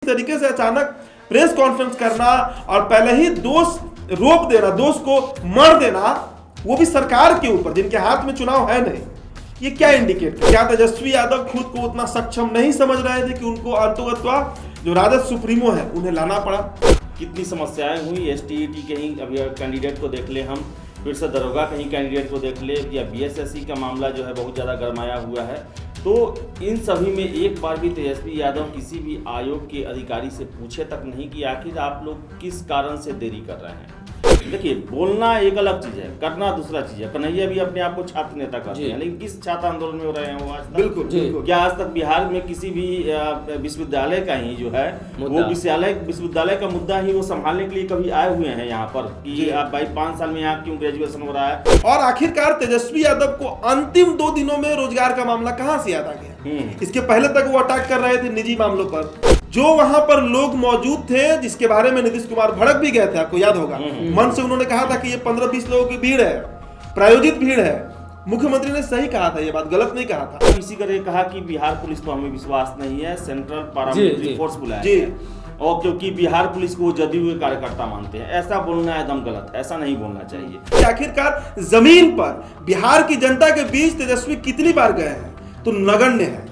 तरीके से अचानक प्रेस कॉन्फ्रेंस करना और पहले ही दोष रोप देना, दोष को मर देना, वो भी सरकार के ऊपर जिनके हाथ में चुनाव है नहीं, ये क्या इंडिकेट है? क्या तेजस्वी यादव खुद को उतना सक्षम नहीं समझ रहे थे कि उनको अंतोगत्वा जो राजद सुप्रीमो है उन्हें लाना पड़ा? कितनी समस्याएं हुई, एसटीईटी कहीं अभी कैंडिडेट को देख ले, हम फिर से दरोगा कहीं कैंडिडेट को देख ले, या बीएसएससी का मामला जो है बहुत ज़्यादा गरमाया हुआ है। तो इन सभी में एक बार भी तेजस्वी यादव किसी भी आयोग के अधिकारी से पूछे तक नहीं कि आखिर आप लोग किस कारण से देरी कर रहे हैं। देखिए, बोलना एक अलग चीज़ है, करना दूसरा चीज़ है। कन्हैया भी अपने आप को छात्र नेता कहते हैं, लेकिन किस छात्र आंदोलन में हो रहे हैं वो आज तक? बिल्कुल। क्या आज तक बिहार में किसी भी विश्वविद्यालय का ही जो है वो विश्वविद्यालय का मुद्दा ही वो संभालने के लिए कभी आए हुए हैं यहाँ पर कि आप भाई 5 साल में यहाँ क्यों ग्रेजुएशन हो रहा है? और आखिरकार तेजस्वी यादव को अंतिम 2 दिनों में रोजगार का मामला कहाँ से याद आ गया? इसके पहले तक वो अटैक कर रहे थे निजी मामलों पर। जो वहां पर लोग मौजूद थे, जिसके बारे में नीतीश कुमार भड़क भी गए थे, आपको याद होगा, मन से उन्होंने कहा था कि ये 15-20 लोगों की भीड़ है, प्रायोजित भीड़ है। मुख्यमंत्री ने सही कहा था, ये बात गलत नहीं कहा था। इसी तरह कहा कि बिहार पुलिस को हमें विश्वास नहीं है, सेंट्रल पैरामिलिट्री फोर्स बुलाया जी, और क्योंकि बिहार पुलिस को जदयू के कार्यकर्ता मानते हैं। ऐसा बोलना एकदम गलत है, ऐसा नहीं बोलना चाहिए। आखिरकार जमीन पर बिहार की जनता के बीच तेजस्वी कितनी बार गए हैं तो नगण्य है।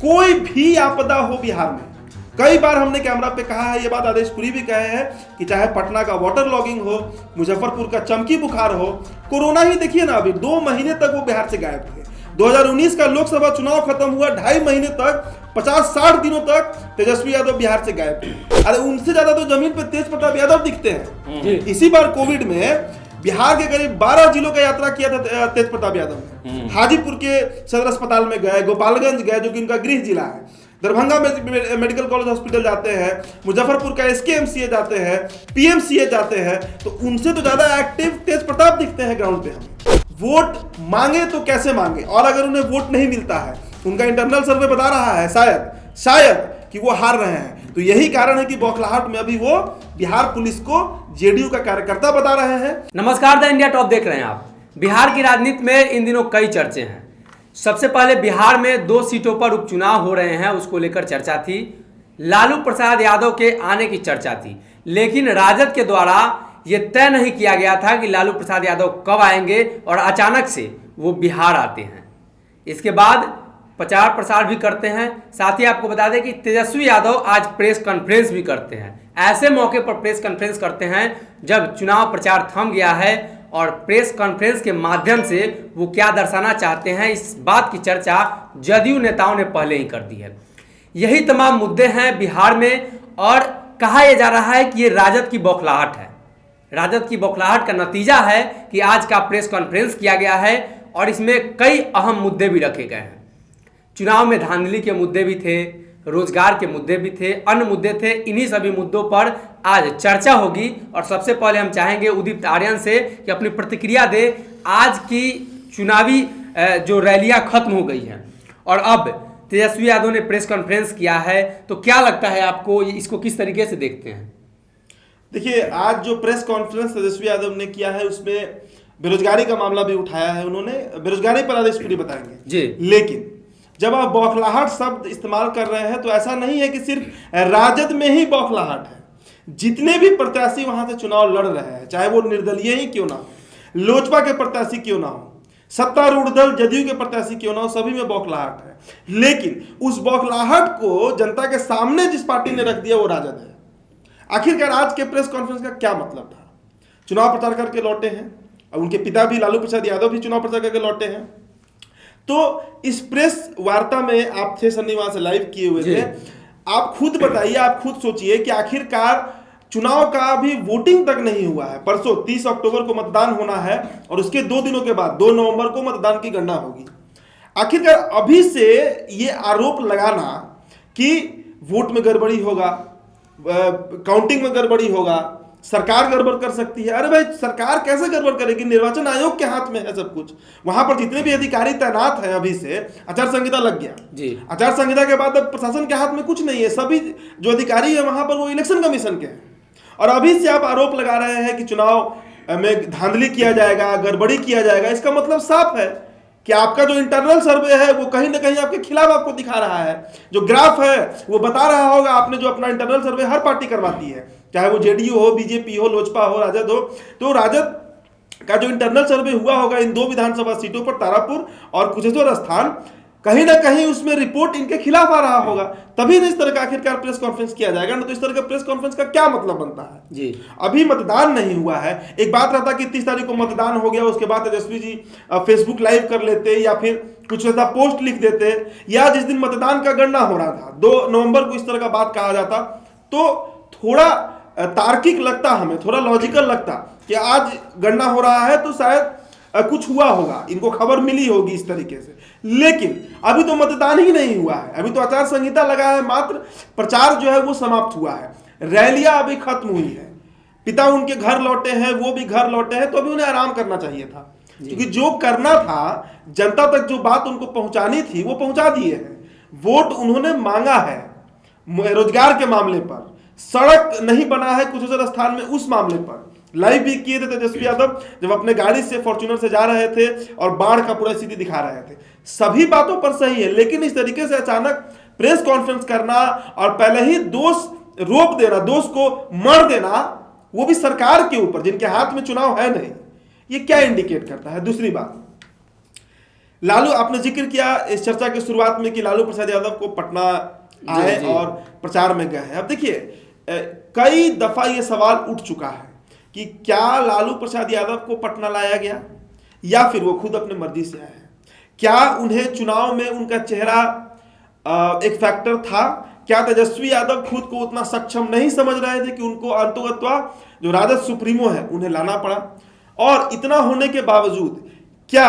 कोई भी आपदा हो बिहार में, कई बार हमने कैमरा पे कहा है, ये बात आदेश पुरी भी कहे हैं कि चाहे पटना का वाटर लॉगिंग हो, मुजफ्फरपुर का चमकी बुखार हो, कोरोना ही देखिए ना, अभी 2 महीने तक वो बिहार से गायब थे। 2019 का लोकसभा चुनाव खत्म हुआ, 2.5 महीने तक, 50-60 दिनों तक तेजस्वी यादव बिहार से गायब थे। अरे उनसे ज्यादा तो जमीन पे तेज प्रताप यादव दिखते हैं। इसी बार कोविड में बिहार के करीब 12 जिलों का यात्रा किया था तेज प्रताप यादव ने। हाजीपुर के सदर अस्पताल में गए, गोपालगंज गए जो कि उनका गृह जिला है, दरभंगा में मेडिकल कॉलेज हॉस्पिटल जाते हैं, मुजफ्फरपुर का एसकेएमसीएच जाते हैं, पीएमसीएच जाते हैं। तो उनसे तो ज्यादा एक्टिव तेज प्रताप दिखते हैं ग्राउंड पे। हम वोट मांगे तो कैसे मांगे, और अगर उन्हें वोट नहीं मिलता है, उनका इंटरनल सर्वे बता रहा है शायद कि वो हार रहे हैं, तो यही कारण है कि बौखलाहट में अभी वो बिहार पुलिस को जेडीयू का कार्यकर्ता बता रहे हैं। नमस्कार, द इंडिया टॉप देख रहे हैं आप। बिहार की राजनीति में इन दिनों कई चर्चे हैं। सबसे पहले बिहार में 2 सीटों पर उपचुनाव हो रहे हैं, उसको लेकर चर्चा थी। लालू प्रसाद यादव के आने की चर्चा थी, लेकिन राजद के द्वारा यह तय नहीं किया गया था कि लालू प्रसाद यादव कब आएंगे, और अचानक से वो बिहार आते हैं। इसके बाद प्रचार प्रसार भी करते हैं। साथ ही आपको बता दें कि तेजस्वी यादव आज प्रेस कॉन्फ्रेंस भी करते हैं। ऐसे मौके पर प्रेस कॉन्फ्रेंस करते हैं जब चुनाव प्रचार थम गया है, और प्रेस कॉन्फ्रेंस के माध्यम से वो क्या दर्शाना चाहते हैं, इस बात की चर्चा जदयू नेताओं ने पहले ही कर दी है। यही तमाम मुद्दे हैं बिहार में, और कहा यह जा रहा है कि ये राजद की बौखलाहट है। राजद की बौखलाहट का नतीजा है कि आज का प्रेस कॉन्फ्रेंस किया गया है, और इसमें कई अहम मुद्दे भी रखे गए हैं। चुनाव में धांधली के मुद्दे भी थे, रोजगार के मुद्दे भी थे, अन्य मुद्दे थे। इन्हीं सभी मुद्दों पर आज चर्चा होगी, और सबसे पहले हम चाहेंगे उदित आर्यन से कि अपनी प्रतिक्रिया दे। आज की चुनावी जो रैलियां खत्म हो गई हैं और अब तेजस्वी यादव ने प्रेस कॉन्फ्रेंस किया है, तो क्या लगता है आपको, इसको किस तरीके से देखते हैं? देखिए, आज जो प्रेस कॉन्फ्रेंस तेजस्वी यादव ने किया है उसमें बेरोजगारी का मामला भी उठाया है उन्होंने। बेरोजगारी पर आदेश पुरी बताएंगे जी, लेकिन जब आप बौखलाहट शब्द इस्तेमाल कर रहे हैं तो ऐसा नहीं है कि सिर्फ राजद में ही बौखलाहट है। जितने भी प्रत्याशी वहां से चुनाव लड़ रहे हैं, चाहे वो निर्दलीय ही क्यों ना हो, लोजपा के प्रत्याशी क्यों ना हो, सत्तारूढ़ दल जदयू के प्रत्याशी क्यों ना हो, सभी में बौखलाहट है। लेकिन उस बौखलाहट को जनता के सामने जिस पार्टी ने रख दिया वो राजद है। आखिरकार आज के प्रेस कॉन्फ्रेंस का क्या मतलब था? चुनाव प्रचार करके लौटे हैं, और उनके पिता भी लालू प्रसाद यादव भी चुनाव प्रचार करके लौटे हैं। तो इस प्रेस वार्ता में आप थे सन्नी, वहां से लाइव किए हुए थे। आप खुद बताइए, आप खुद सोचिए कि आखिरकार चुनाव का भी वोटिंग तक नहीं हुआ है। परसों 30 अक्टूबर को मतदान होना है, और उसके 2 दिनों के बाद 2 नवंबर को मतदान की गणना होगी। आखिरकार अभी से ये आरोप लगाना कि वोट में गड़बड़ी होगा, काउंटिंग में गड़बड़ी होगा, सरकार गड़बड़ कर सकती है। अरे भाई, सरकार कैसे गड़बड़ करेगी? निर्वाचन आयोग के हाथ में है सब कुछ। वहां पर जितने भी अधिकारी तैनात हैं, अभी से आचार संहिता लग गया जी। आचार संहिता के बाद अब प्रशासन के हाथ में कुछ नहीं है। सभी जो अधिकारी है वहां पर वो इलेक्शन कमीशन के हैं, और अभी से आप आरोप लगा रहे हैं कि चुनाव में धांधली किया जाएगा, गड़बड़ी किया जाएगा। इसका मतलब साफ है कि आपका जो इंटरनल सर्वे है वो कहीं ना कहीं आपके खिलाफ आपको दिखा रहा है। जो ग्राफ है वो बता रहा होगा, आपने जो अपना इंटरनल सर्वे हर पार्टी करवाती है, चाहे वो जेडीयू हो, बीजेपी हो, लोजपा हो, राजद हो, तो राजद का जो इंटरनल सर्वे हुआ होगा इन 2 विधानसभा सीटों पर, तारापुर और कुशेश्वर स्थान, कहीं ना कहीं उसमें रिपोर्ट इनके खिलाफ आ रहा होगा, तभी तो इस तरह का आखिरकार प्रेस कॉन्फ्रेंस किया जाएगा ना। तो इस तरह का प्रेस कॉन्फ्रेंस का क्या मतलब बनता है जी। अभी मतदान नहीं हुआ है। एक बात रहता कि 30 तारीख को मतदान हो गया, उसके बाद तेजस्वी जी फेसबुक लाइव कर लेते या फिर कुछ ऐसा पोस्ट लिख देते, या जिस दिन मतदान का गणना हो रहा था 2 नवंबर को इस तरह का बात कहा जाता, तो थोड़ा तार्किक लगता, हमें थोड़ा लॉजिकल लगता कि आज गणना हो रहा है तो शायद कुछ हुआ होगा, इनको खबर मिली होगी इस तरीके से। लेकिन अभी तो मतदान ही नहीं हुआ है, अभी तो आचार संहिता लगा है, मात्र प्रचार जो है वो समाप्त हुआ है, रैलियां अभी खत्म हुई है, पिता उनके घर लौटे हैं, वो भी घर लौटे हैं, तो अभी उन्हें आराम करना चाहिए था, क्योंकि जो करना था, जनता तक जो बात उनको पहुंचानी थी वो पहुंचा दिए हैं। वोट उन्होंने मांगा है रोजगार के मामले पर, सड़क नहीं बना है कुशेश्वर स्थान में उस मामले पर, लाइव भी किए थे तेजस्वी यादव जब अपने गाड़ी से फॉर्च्यूनर से जा रहे थे और बाढ़ का पूरा स्थिति दिखा रहे थे। सभी बातों पर सही है, लेकिन इस तरीके से अचानक प्रेस कॉन्फ्रेंस करना और पहले ही दोष रोप देना, दोष को मर देना, वो भी सरकार के ऊपर जिनके हाथ में चुनाव है नहीं, ये क्या इंडिकेट करता है। दूसरी बात, लालू, आपने जिक्र किया इस चर्चा की शुरुआत में कि लालू प्रसाद यादव को पटना आए और प्रचार में गए हैं। अब देखिए, कई दफा ये सवाल उठ चुका है कि क्या लालू प्रसाद यादव को पटना लाया गया या फिर वो खुद अपने मर्जी से आए हैं। क्या उन्हें चुनाव में उनका चेहरा एक फैक्टर था? क्या तेजस्वी यादव खुद को उतना सक्षम नहीं समझ रहे थे कि उनको अंततः जो राजद सुप्रीमो है उन्हें लाना पड़ा? और इतना होने के बावजूद क्या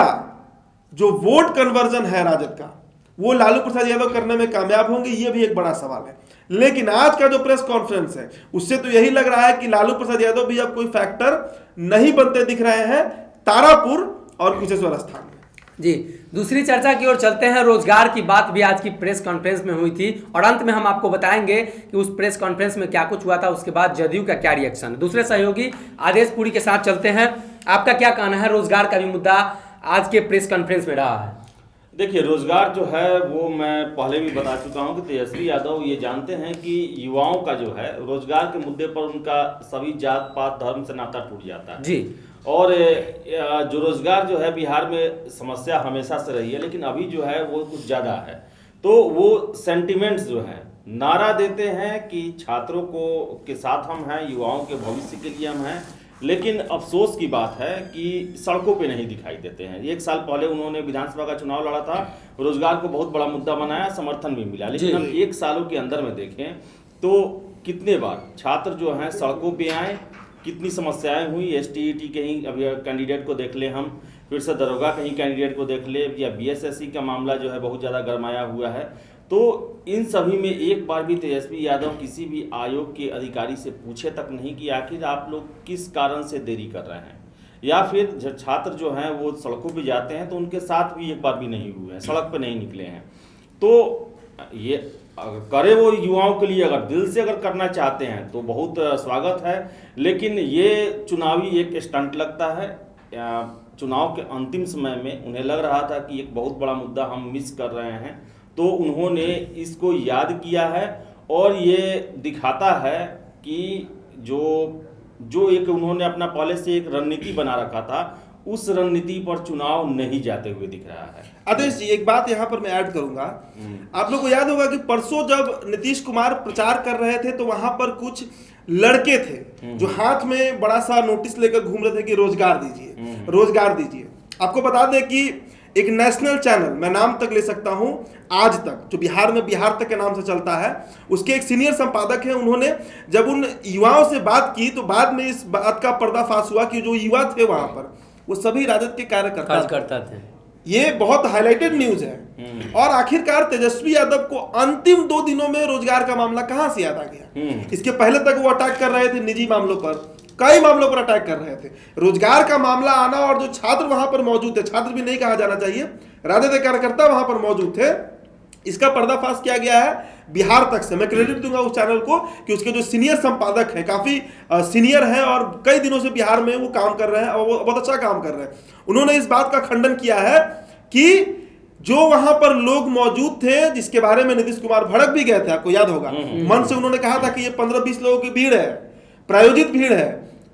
जो वोट कन्वर्जन है राजद का वो लालू प्रसाद यादव करने में कामयाब होंगे? ये भी एक बड़ा सवाल है। लेकिन आज का जो प्रेस कॉन्फ्रेंस है उससे तो यही लग रहा है कि लालू प्रसाद यादव भी अब कोई फैक्टर नहीं बनते दिख रहे हैं तारापुर और कुशेश्वर स्थान में। जी, दूसरी चर्चा की ओर चलते हैं। रोजगार की बात भी आज की प्रेस कॉन्फ्रेंस में हुई थी और अंत में हम आपको बताएंगे कि उस प्रेस कॉन्फ्रेंस में क्या कुछ हुआ था, उसके बाद जदयू का क्या रिएक्शन। दूसरे सहयोगी आदेश पुरी के साथ चलते हैं। आपका क्या कहना है, रोजगार का भी मुद्दा आज के प्रेस कॉन्फ्रेंस में रहा है? देखिए, रोजगार जो है वो मैं पहले भी बता चुका हूं कि तेजस्वी यादव ये जानते हैं कि युवाओं का जो है रोजगार के मुद्दे पर उनका सभी जात पात धर्म से नाता टूट जाता है जी। और जो रोजगार जो है बिहार में समस्या हमेशा से रही है, लेकिन अभी जो है वो कुछ ज़्यादा है। तो वो सेंटिमेंट्स जो है नारा देते हैं कि छात्रों को के साथ हम हैं, युवाओं के भविष्य के लिए हम हैं, लेकिन अफसोस की बात है कि सड़कों पे नहीं दिखाई देते हैं। 1 साल पहले उन्होंने विधानसभा का चुनाव लड़ा था, रोजगार को बहुत बड़ा मुद्दा बनाया, समर्थन भी मिला, लेकिन हम 1 सालों के अंदर में देखें तो कितने बार छात्र जो हैं सड़कों पे आए, कितनी समस्याएं हुई। STET कहीं अभी कैंडिडेट को देख ले हम, फिर से दरोगा कहीं कैंडिडेट को देख ले, या BSSC का मामला जो है बहुत ज़्यादा गरमाया हुआ है। तो इन सभी में एक बार भी तेजस्वी यादव किसी भी आयोग के अधिकारी से पूछे तक नहीं कि आखिर आप लोग किस कारण से देरी कर रहे हैं, या फिर छात्र जो हैं वो सड़कों पे जाते हैं तो उनके साथ भी एक बार भी नहीं हुए हैं, सड़क पे नहीं निकले हैं। तो ये अगर करे वो युवाओं के लिए, अगर दिल से अगर करना चाहते हैं तो बहुत स्वागत है, लेकिन ये चुनावी एक स्टंट लगता है। चुनाव के अंतिम समय में उन्हें लग रहा था कि एक बहुत बड़ा मुद्दा हम मिस कर रहे हैं, तो उन्होंने इसको याद किया है और ये दिखाता है कि जो एक उन्होंने अपना पहले से एक रणनीति बना रखा था, उस रणनीति पर चुनाव नहीं जाते हुए दिख रहा है। आदेश जी, एक बात यहाँ पर मैं ऐड करूंगा। आप लोग को याद होगा कि परसों जब नीतीश कुमार प्रचार कर रहे थे तो वहां पर कुछ लड़के थे जो हाथ में बड़ा सा नोटिस लेकर घूम रहे थे कि रोजगार दीजिए, रोजगार दीजिए। आपको बता दें कि एक नेशनल चैनल, मैं नाम तक ले सकता हूं, आज तक, जो बिहार में बिहार तक के नाम से चलता है, उसके एक सीनियर संपादक हैं, उन्होंने जब उन युवाओं से बात की तो बाद में इस बात का पर्दाफाश हुआ कि जो युवा थे वहां पर वो सभी राजद के कार्यकर्ता थे। ये बहुत हाईलाइटेड न्यूज है। और आखिरकार तेजस्वी यादव को अंतिम 2 दिनों में रोजगार का मामला कहां से याद आ गया? इसके पहले तक वो अटैक कर रहे थे निजी मामलों पर, कई मामलों पर अटैक कर रहे थे। रोजगार का मामला आना और जो छात्र वहां पर मौजूद थे, छात्र भी नहीं कहा जाना चाहिए, राजद कार्यकर्ता वहां पर मौजूद थे, इसका पर्दाफाश किया गया है बिहार तक से। मैं क्रेडिट दूंगा उस चैनल को कि उसके जो सीनियर संपादक हैं, काफी सीनियर हैं और कई दिनों से बिहार में वो काम कर रहे हैं और वो बहुत अच्छा काम कर रहे हैं। उन्होंने इस बात का खंडन किया है कि जो वहां पर लोग मौजूद थे, जिसके बारे में नीतीश कुमार भड़क भी गए थे, आपको याद होगा, मन से उन्होंने कहा था कि ये 15-20 लोगों की भीड़ है, प्रायोजित भीड़ है।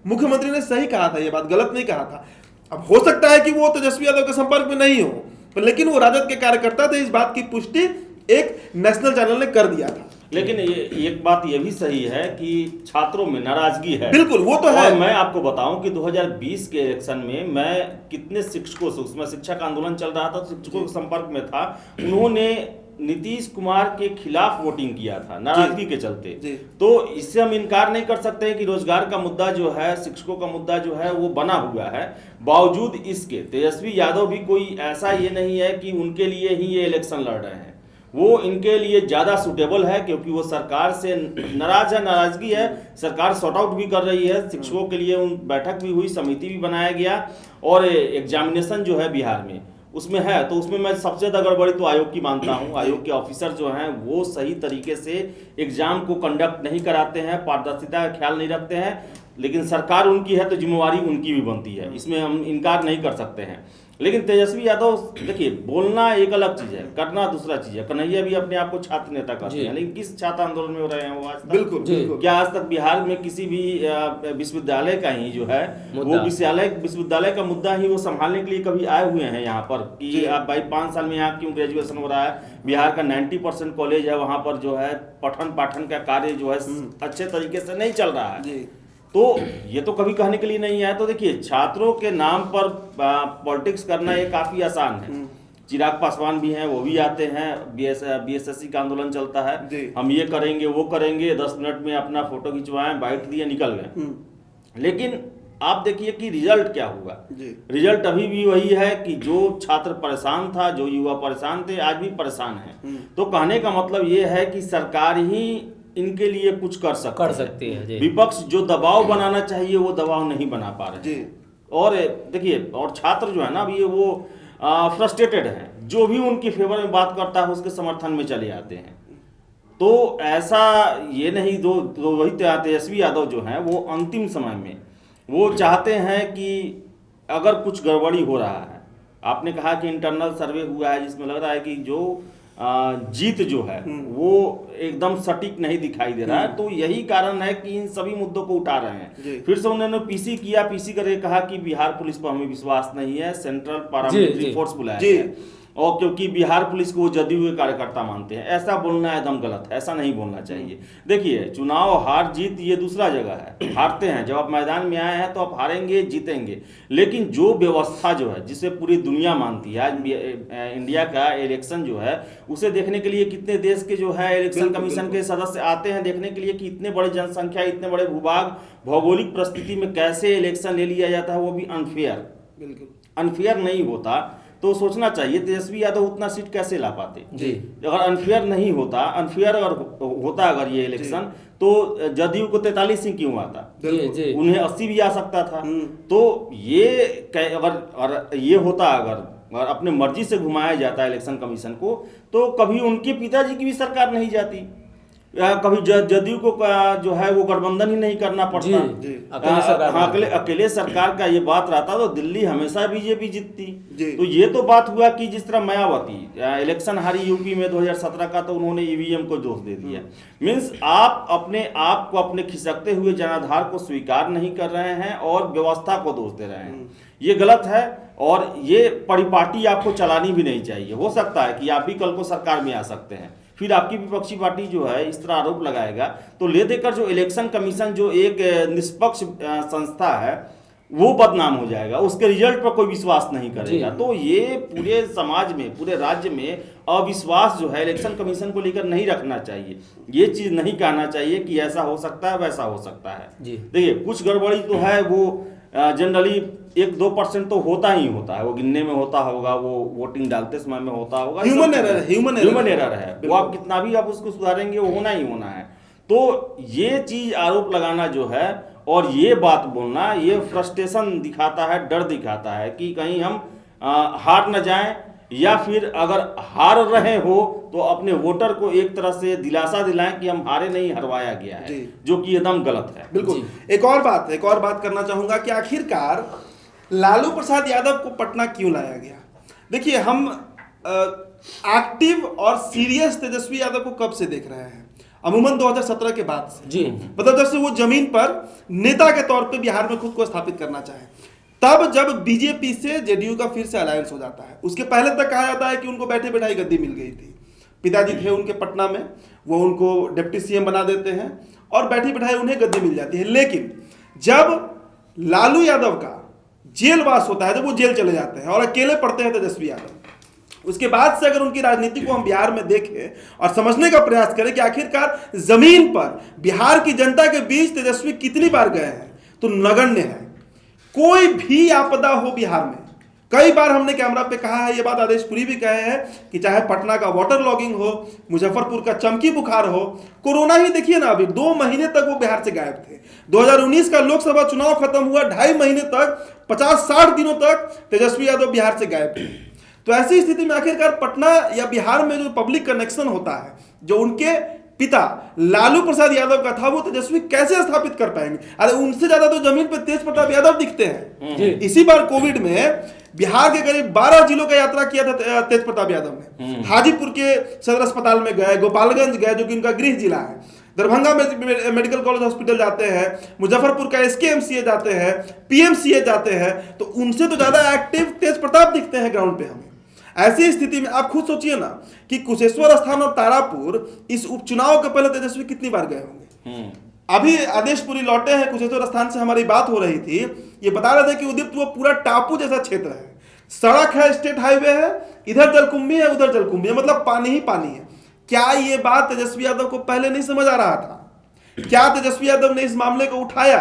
मुख्यमंत्री ने सही कहा था, ये बात गलत नहीं कहा था। अब हो सकता है कि वो तेजस्वी यादव के संपर्क में नहीं हो, लेकिन वो राजद के कार्यकर्ता थे, इस बात की पुष्टि एक नेशनल चैनल ने कर दिया था। लेकिन ये एक बात ये भी सही है कि छात्रों में नाराजगी है। बिल्कुल, वो तो है। और मैं आपको बताऊं कि 2020 के इलेक्शन में मैं कितने शिक्षकों से, उसमें शिक्षा का आंदोलन चल रहा था, शिक्षकों के संपर्क में था, उन्होंने नीतीश कुमार के खिलाफ वोटिंग किया था नाराजगी के चलते। तो इससे हम इनकार नहीं कर सकते हैं कि रोजगार का मुद्दा जो है, शिक्षकों का मुद्दा जो है वो बना हुआ है। बावजूद इसके तेजस्वी यादव भी कोई ऐसा ये नहीं है कि उनके लिए ही ये इलेक्शन लड़ रहे हैं, वो इनके लिए ज़्यादा सूटेबल है क्योंकि वो सरकार से नाराज है, नाराजगी है, सरकार सॉर्ट आउट भी कर रही है। शिक्षकों के लिए उन बैठक भी हुई, समिति भी बनाया गया, और एग्जामिनेशन जो है बिहार में उसमें है, तो उसमें मैं सबसे ज़्यादा गड़बड़ी तो आयोग की मानता हूँ। आयोग के ऑफिसर जो हैं वो सही तरीके से एग्जाम को कंडक्ट नहीं कराते हैं, पारदर्शिता का ख्याल नहीं रखते हैं, लेकिन सरकार उनकी है तो जिम्मेवारी उनकी भी बनती है, इसमें हम इनकार नहीं कर सकते हैं। लेकिन तेजस्वी यादव, देखिए, बोलना एक अलग चीज है, करना दूसरा चीज है। कन्हैया भी अपने आप को छात्र नेता कहते हैं, लेकिन किस छात्र आंदोलन में हो रहे हैं वो आज तक? बिल्कुल। क्या आज तक बिहार में किसी भी विश्वविद्यालय का ही जो है वो विश्वविद्यालय का मुद्दा ही वो संभालने के लिए कभी आए हुए हैं यहाँ पर कि आप भाई 5 साल में यहाँ क्यों ग्रेजुएशन हो रहा है? बिहार का 90% कॉलेज है, वहाँ पर जो है पठन पाठन का कार्य जो है अच्छे तरीके से नहीं चल रहा है। तो ये तो कभी कहने के लिए नहीं है। तो देखिए, छात्रों के नाम पर पॉलिटिक्स करना ये काफी आसान है। चिराग पासवान भी हैं, वो भी आते हैं, बीएसएससी का आंदोलन चलता है, हम ये करेंगे वो करेंगे, 10 मिनट में अपना फोटो खिंचवाएं, बाइट दिए, निकल गए। लेकिन आप देखिए कि रिजल्ट क्या हुआ। रिजल्ट अभी भी वही है कि जो छात्र परेशान था, जो युवा परेशान थे, आज भी परेशान है। तो कहने का मतलब ये है कि सरकार ही इनके लिए कुछ कर सकती है। विपक्ष जो दबाव बनाना चाहिए वो दबाव नहीं बना पा रहे। और देखिए, और छात्र जो है ना, अभी वो फ्रस्ट्रेटेड हैं, जो भी उनकी फेवर में बात करता है उसके समर्थन में चले आते हैं। तो ऐसा ये नहीं, दो वही तेजस्वी यादव जो हैं वो अंतिम समय में वो चाहते हैं कि अगर कुछ गड़बड़ी हो रहा है, आपने कहा कि इंटरनल सर्वे हुआ है जिसमें लग रहा है कि जो जीत जो है वो एकदम सटीक नहीं दिखाई दे रहा है, तो यही कारण है कि इन सभी मुद्दों को उठा रहे हैं। फिर से उन्होंने पीसी किया, पीसी करके कहा कि बिहार पुलिस पर हमें विश्वास नहीं है, सेंट्रल पैरामिलिट्री फोर्स बुलाया गया है, और क्योंकि बिहार पुलिस को वो जदयू के कार्यकर्ता मानते हैं। ऐसा बोलना एकदम गलत है, ऐसा नहीं बोलना चाहिए। देखिए, चुनाव हार जीत ये दूसरा जगह है, हारते हैं, जब आप मैदान में आए हैं तो आप हारेंगे जीतेंगे, लेकिन जो व्यवस्था जो है जिसे पूरी दुनिया मानती है, आज इंडिया का इलेक्शन जो है उसे देखने के लिए कितने देश के जो है इलेक्शन कमीशन के सदस्य आते हैं देखने के लिए कि इतने बड़े जनसंख्या, इतने बड़े भूभाग, भौगोलिक परिस्थिति में कैसे इलेक्शन ले लिया जाता है, वो भी अनफेयर। बिल्कुल अनफेयर नहीं होता तो सोचना चाहिए तेजस्वी यादव उतना सीट कैसे ला पाते। अगर अनफेयर नहीं होता, अनफेयर अगर होता अगर ये इलेक्शन, तो जदयू को 43 ही क्यों आता, उन्हें 80 भी आ सकता था। तो ये अगर ये होता, अगर अपने मर्जी से घुमाया जाता इलेक्शन कमीशन को, तो कभी उनके पिताजी की भी सरकार नहीं जाती, कभी जदयू को जो है वो गठबंधन ही नहीं करना पड़ता। अकेले सरकार का ये बात रहता तो दिल्ली हमेशा बीजेपी जीतती। तो ये तो बात हुआ कि जिस तरह मायावती इलेक्शन हारी यूपी में 2017 का, तो उन्होंने ईवीएम को दोष दे दिया। मीन्स आप अपने आप को अपने खिसकते हुए जनाधार को स्वीकार नहीं कर रहे हैं और व्यवस्था को दोष दे रहे हैं, ये गलत है। और ये परिपाटी आपको चलानी भी नहीं चाहिए। हो सकता है कि आप भी कल को सरकार में आ सकते हैं, फिर आपकी विपक्षी पार्टी जो है इस तरह आरोप लगाएगा, तो ले देकर जो इलेक्शन कमीशन जो एक निष्पक्ष संस्था है वो बदनाम हो जाएगा, उसके रिजल्ट पर कोई विश्वास नहीं करेगा। तो ये पूरे समाज में, पूरे राज्य में अविश्वास जो है इलेक्शन कमीशन को लेकर नहीं रखना चाहिए। ये चीज नहीं कहना चाहिए कि ऐसा हो सकता है, वैसा हो सकता है। देखिए, कुछ गड़बड़ी तो है, वो जनरली 1-2% तो होता ही होता है, वो गिनने में होता होगा, वो वोटिंग डालते समय में होता होगा, ह्यूमन एरर है, वो आप कितना भी आप उसको सुधारेंगे वो होना ही होना है। तो ये चीज आरोप लगाना जो है और ये बात बोलना, ये फ्रस्ट्रेशन दिखाता है, डर दिखाता है कि कहीं हम हार न जाएं, या फिर अगर हार रहे हो तो अपने वोटर को एक तरह से दिलासा दिलाएं कि हम हारे नहीं, हरवाया गया है, जो कि एकदम गलत है। बिल्कुल। एक और बात करना चाहूंगा कि आखिरकार लालू प्रसाद यादव को पटना क्यों लाया गया। देखिए, हम एक्टिव और सीरियस तेजस्वी यादव को कब से देख रहे हैं? अमूमन 2017 के बाद से जी। मतलब जब से वो जमीन पर नेता के तौर पे बिहार में खुद को स्थापित करना चाहे, तब जब बीजेपी से जेडीयू का फिर से अलायंस हो जाता है। उसके पहले तक कहा जाता है कि उनको बैठे बैठाई गद्दी मिल गई थी। पिताजी थे उनके पटना में, वो उनको डिप्टी सीएम बना देते हैं और बैठी बैठाई उन्हें गद्दी मिल जाती है। लेकिन जब लालू यादव का जेलवास होता है, जब वो जेल चले जाते हैं और अकेले पड़ते हैं तेजस्वी यादव, उसके बाद से अगर उनकी राजनीति को हम बिहार में देखें और समझने का प्रयास करें कि आखिरकार जमीन पर बिहार की जनता के बीच तेजस्वी कितनी बार गए हैं, तो नगण्य है। कोई भी आपदा हो बिहार में, कई बार हमने कैमरा पे कहा है, ये बात आदेशपुरी भी कहे हैं कि चाहे पटना का वाटर लॉगिंग हो, मुजफ्फरपुर का चमकी बुखार हो, कोरोना ही देखिए ना, अभी 2 महीने तक वो बिहार से गायब थे। 2019 का लोकसभा चुनाव खत्म हुआ, 2.5 महीने तक, 50-60 दिनों तक तेजस्वी यादव बिहार से गायब थे। तो ऐसी स्थिति में आखिरकार पटना या बिहार में जो पब्लिक कनेक्शन होता है, जो उनके पिता लालू प्रसाद यादव का था, वो तेजस्वी कैसे स्थापित कर पाएंगे? अरे उनसे ज्यादा तो जमीन पर तेज प्रताप यादव दिखते हैं। इसी बार कोविड में बिहार के करीब 12 जिलों का यात्रा किया था तेज प्रताप यादव ने। हाजीपुर के सदर अस्पताल में गए, गोपालगंज गए जो कि उनका गृह जिला है, दरभंगा में मेडिकल कॉलेज हॉस्पिटल जाते हैं, मुजफ्फरपुर का एसकेएमसीएच जाते हैं, पीएमसीएच जाते हैं, तो उनसे तो ज्यादा एक्टिव तेज प्रताप दिखते हैं ग्राउंड पे हमें। ऐसी स्थिति में आप खुद सोचिए ना कि कुशेश्वर स्थान और तारापुर इस उपचुनाव के पहले तेजस्वी कितनी बार गए होंगे। अभी आदेशपुरी लौटे हैं, कुशेश्वर स्थान से हमारी बात हो रही थी, ये बता रहे थे कि उदीप्त वो पूरा टापू जैसा क्षेत्र है, सड़क है, स्टेट हाईवे है, इधर जलकुंभी है, उधर जलकुंभी है, मतलब पानी ही पानी है। क्या ये बात तेजस्वी यादव को पहले नहीं समझ आ रहा था? क्या तेजस्वी यादव ने इस मामले को उठाया?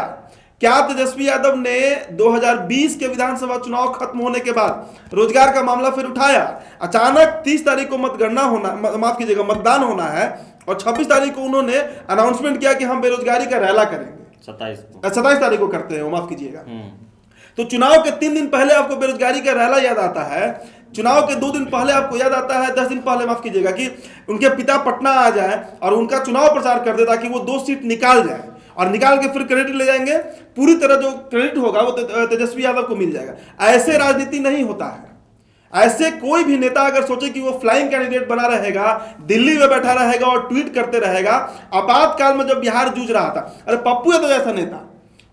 क्या तेजस्वी यादव ने 2020 के विधानसभा चुनाव खत्म होने के बाद रोजगार का मामला फिर उठाया? अचानक 30 तारीख को मतगणना होना, माफ कीजिएगा, मतदान होना है और 26 तारीख को उन्होंने अनाउंसमेंट किया कि हम बेरोजगारी का रैला करेंगे। 27 तारीख को करते हैं, माफ कीजिएगा। तो चुनाव के 3 दिन पहले आपको बेरोजगारी का रैला याद आता है, चुनाव के 2 दिन पहले आपको याद आता है, 10 दिन पहले माफ कीजिएगा, कि उनके पिता पटना आ जाए और उनका चुनाव प्रचार कर दे ताकि वो 2 सीट निकाल जाए और निकाल के फिर क्रेडिट ले जाएंगे। पूरी तरह जो क्रेडिट होगा वो तेजस्वी यादव को मिल जाएगा। ऐसे राजनीति नहीं होता है। ऐसे कोई भी नेता अगर सोचे कि वो फ्लाइंग कैंडिडेट बना रहेगा, दिल्ली में बैठा रहेगा और ट्वीट करते रहेगा। आपातकाल में जब बिहार जूझ रहा था, अरे पप्पू यादव जैसा नेता,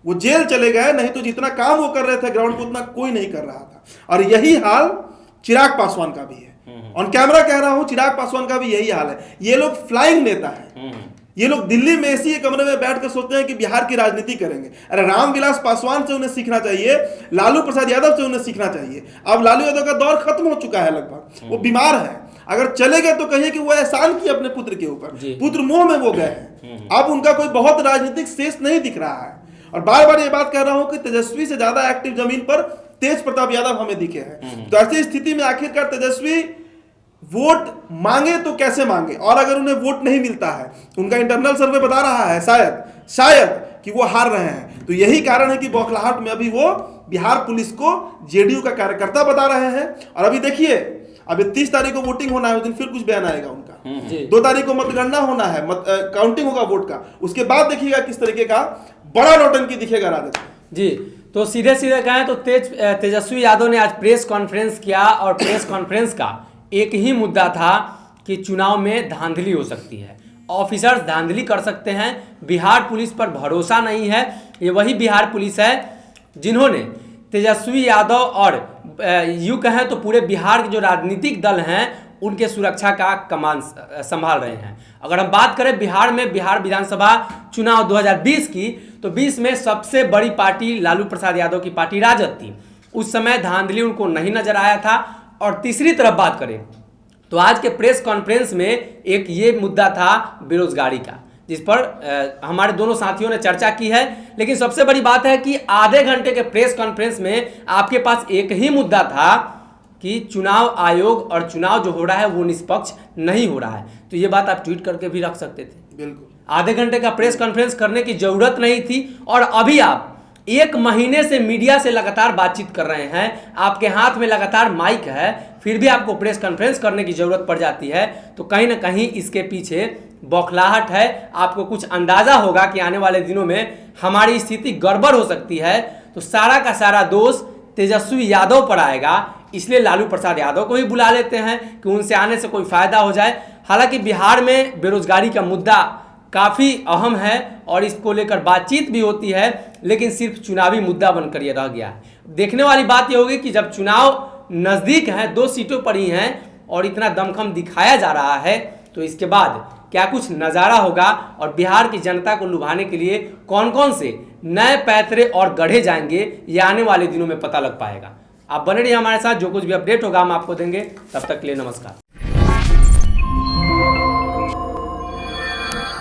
वो जेल चले गए, नहीं तो जितना काम वो कर रहे थे ग्राउंड पर उतना कोई नहीं कर रहा था। और यही हाल चिराग पासवान का भी है। ऑन कैमरा कह रहा हूं, चिराग पासवान का भी यही हाल है। ये लोग फ्लाइंग नेता है। ये लोग दिल्ली में एसी कमरे में बैठकर सोचते हैं कि बिहार की राजनीति करेंगे। अरे रामविलास पासवान से उन्हें सीखना चाहिए, लालू प्रसाद यादव से उन्हें सीखना चाहिए। अब लालू यादव का दौर खत्म हो चुका है लगभग, वो बीमार है। अगर चले गए तो कहिए कि वो एहसान किए अपने पुत्र के ऊपर, पुत्र मोह में वो गए हैं। अब उनका कोई बहुत राजनीतिक शेष नहीं दिख रहा है। और बार बार ये बात कर रहा हूं कि तेजस्वी से ज्यादा एक्टिव जमीन पर तेज प्रताप यादव हमें दिखे हैं। तो ऐसी स्थिति में आखिरकार तेजस्वी वोट मांगे तो कैसे मांगे? और अगर उन्हें वोट नहीं मिलता है, उनका इंटरनल सर्वे बता रहा है शायद कि वो हार रहे हैं, तो यही कारण है कि बौखलाहट में अभी वो बिहार पुलिस को जेडीयू का कार्यकर्ता बता रहे हैं। और अभी देखिए, अभी 30 तारीख को वोटिंग होना है, उस दिन फिर कुछ बयान आएगा उनका। 2 तारीख को मतगणना होना है, काउंटिंग होगा वोट का, उसके बाद देखिएगा किस तरीके का बड़ा नौटंकी दिखेगा राजद जी। तो सीधे सीधे कहें तो तेजस्वी यादव ने आज प्रेस कॉन्फ्रेंस किया और प्रेस कॉन्फ्रेंस का एक ही मुद्दा था कि चुनाव में धांधली हो सकती है, ऑफिसर्स धांधली कर सकते हैं, बिहार पुलिस पर भरोसा नहीं है। ये वही बिहार पुलिस है जिन्होंने तेजस्वी यादव और यूँ कहें तो पूरे बिहार के जो राजनीतिक दल हैं उनके सुरक्षा का कमान संभाल रहे हैं। अगर हम बात करें बिहार में बिहार विधानसभा चुनाव 2020 की, तो 20 में सबसे बड़ी पार्टी लालू प्रसाद यादव की पार्टी राजद थी। उस समय धांधली उनको नहीं नजर आया था। और तीसरी तरफ बात करें तो आज के प्रेस कॉन्फ्रेंस में एक ये मुद्दा था बेरोजगारी का, जिस पर हमारे दोनों साथियों ने चर्चा की है। लेकिन सबसे बड़ी बात है कि आधे घंटे के प्रेस कॉन्फ्रेंस में आपके पास एक ही मुद्दा था कि चुनाव आयोग और चुनाव जो हो रहा है वो निष्पक्ष नहीं हो रहा है। तो ये बात आप ट्वीट करके भी रख सकते थे। बिल्कुल, आधे घंटे का प्रेस कॉन्फ्रेंस करने की जरूरत नहीं थी। और अभी आप 1 महीने से मीडिया से लगातार बातचीत कर रहे हैं, आपके हाथ में लगातार माइक है, फिर भी आपको प्रेस कॉन्फ्रेंस करने की जरूरत पड़ जाती है। तो कहीं ना कहीं इसके पीछे बौखलाहट है। आपको कुछ अंदाजा होगा कि आने वाले दिनों में हमारी स्थिति गड़बड़ हो सकती है। तो सारा का सारा दोष तेजस्वी यादव पर आएगा। इसलिए लालू प्रसाद यादव को भी बुला लेते हैं कि उनसे आने से कोई फायदा हो जाए। हालांकि बिहार में बेरोजगारी का मुद्दा काफ़ी अहम है और इसको लेकर बातचीत भी होती है, लेकिन सिर्फ चुनावी मुद्दा बनकर ये रह गया है। देखने वाली बात ये होगी कि जब चुनाव नज़दीक हैं, 2 सीटों पर ही हैं और इतना दमखम दिखाया जा रहा है, तो इसके बाद क्या कुछ नज़ारा होगा और बिहार की जनता को लुभाने के लिए कौन कौन से नए पैतरे और गढ़े जाएंगे, ये आने वाले दिनों में पता लग पाएगा। आप बने रहिए हमारे साथ, जो कुछ भी अपडेट होगा हम आपको देंगे। तब तक के लिए नमस्कार।